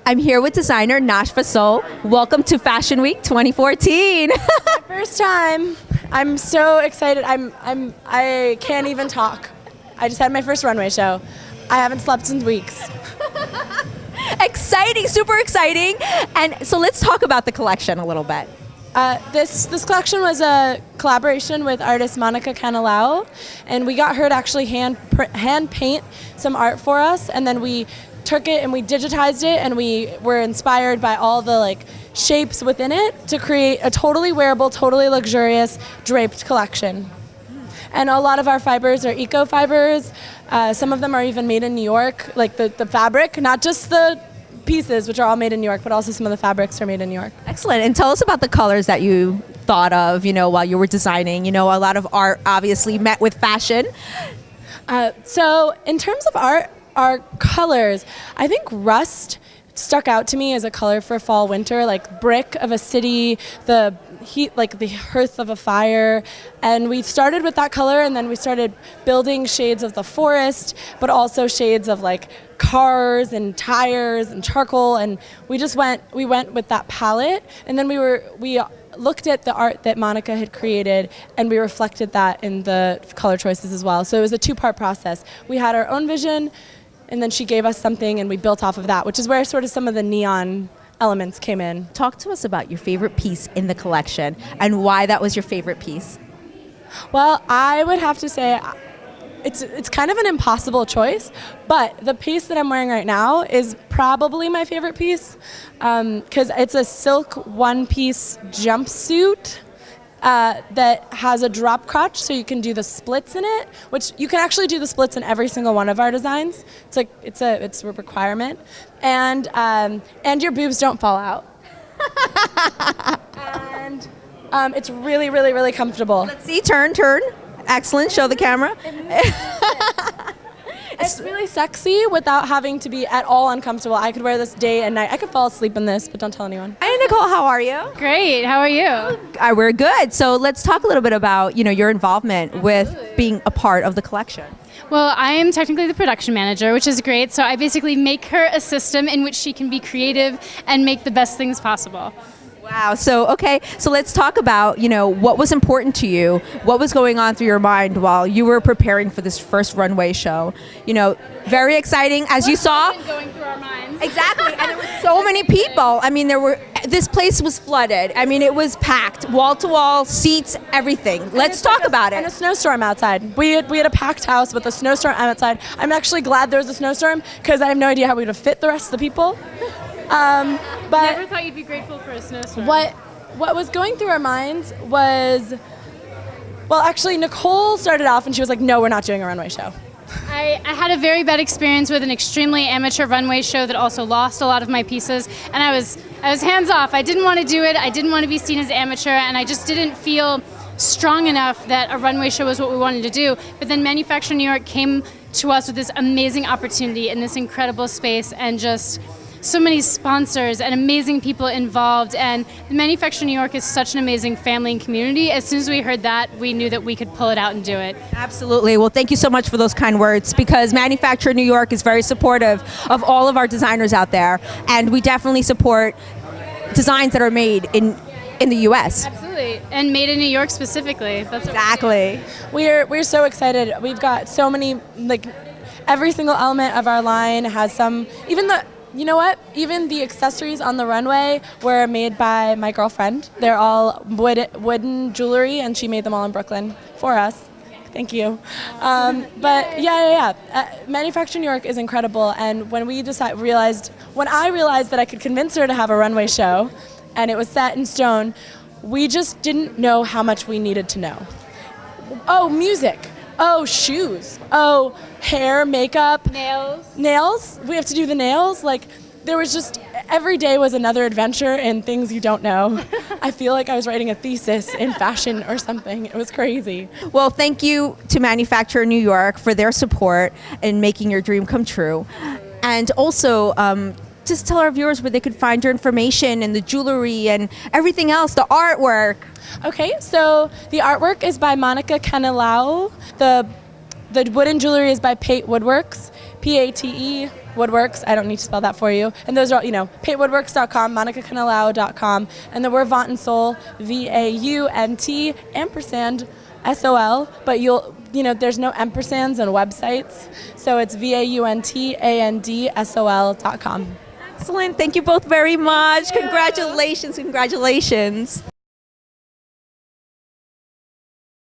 I'm here with designer Najva Sol. Welcome to Fashion Week 2014. My first time. I'm so excited. I can't even talk. I just had my first runway show. I haven't slept in weeks. Exciting, super exciting. And so let's talk about the collection a little bit. This collection was a collaboration with artist Monica Canilao, and we got her to actually hand paint some art for us, and then we took it and we digitized it, and we were inspired by all the shapes within it to create a totally wearable, totally luxurious draped collection. And a lot of our fibers are eco fibers. Some of them are even made in New York, like the fabric, not just the pieces, which are all made in New York, but also some of the fabrics are made in New York. Excellent. And tell us about the colors that you thought of, while you were designing. A lot of art obviously met with fashion. So in terms of art, our colors, I think rust stuck out to me as a color for fall winter, like brick of a city, the heat, like the hearth of a fire. And we started with that color, and then we started building shades of the forest, but also shades of cars and tires and charcoal, and we went with that palette. And then we looked at the art that Monica had created, and we reflected that in the color choices as well. So it was a two-part process. We had our own vision, and then she gave us something, and we built off of that, which is where sort of some of the neon elements came in. Talk to us about your favorite piece in the collection and why that was your favorite piece. Well, I would have to say it's kind of an impossible choice, but the piece that I'm wearing right now is probably my favorite piece, because it's a silk one-piece jumpsuit that has a drop crotch, so you can do the splits in it, which you can actually do the splits in every single one of our designs. It's a requirement, and your boobs don't fall out. And it's really, really, really comfortable. Let's see, turn. Excellent, show the camera. It's really sexy without having to be at all uncomfortable. I could wear this day and night. I could fall asleep in this, but don't tell anyone. Hi, Nicole, how are you? Great, how are you? We're good. So let's talk a little bit about, your involvement with being a part of the collection. Well, I am technically the production manager, which is great. So I basically make her a system in which she can be creative and make the best things possible. Wow. So let's talk about, what was important to you, what was going on through your mind while you were preparing for this first runway show. Very exciting, as you saw. Going through our minds. Exactly. And there were so many people. I mean, this place was flooded. I mean, it was packed, wall to wall, seats, everything. Let's talk about it. And a snowstorm outside. We had a packed house with a snowstorm outside. I'm actually glad there was a snowstorm, because I have no idea how we would have fit the rest of the people. But Never thought you'd be grateful for a snowstorm. What was going through our minds was, well, actually, Nicole started off and she was like, no, we're not doing a runway show. I had a very bad experience with an extremely amateur runway show that also lost a lot of my pieces, and I was hands off. I didn't want to do it. I didn't want to be seen as amateur, and I just didn't feel strong enough that a runway show was what we wanted to do. But then Manufacture New York came to us with this amazing opportunity in this incredible space, and just so many sponsors and amazing people involved, and the Manufacture New York is such an amazing family and community. As soon as we heard that, we knew that we could pull it out and do it. Absolutely. Well, thank you so much for those kind words, because Manufacture New York is very supportive of all of our designers out there, and we definitely support designs that are made in the U.S. Absolutely, and made in New York specifically. That's exactly. We're so excited. We've got so many, every single element of our line has some, even the accessories on the runway were made by my girlfriend. They're all wooden jewelry, and she made them all in Brooklyn for us. Thank you. But yeah. Manufacture New York is incredible, and when I realized that I could convince her to have a runway show, and it was set in stone, we just didn't know how much we needed to know. Oh, music. Oh, shoes. Oh, hair, makeup. Nails. We have to do the nails. There was just, every day was another adventure in things you don't know. I feel like I was writing a thesis in fashion or something. It was crazy. Well, thank you to Manufacture New York for their support in making your dream come true. And also, just tell our viewers where they could find your information and the jewelry and everything else, the artwork. Okay, so the artwork is by Monica Canilao. The wooden jewelry is by Pate Woodworks. PATE Woodworks. I don't need to spell that for you. And those are, patewoodworks.com, monicacanilao.com, and then we're Vaunt and Sol, VAUNT ampersand SOL, but there's no ampersands on websites, so it's VAUNTANDSOL.com. Excellent. Thank you both very much. Congratulations.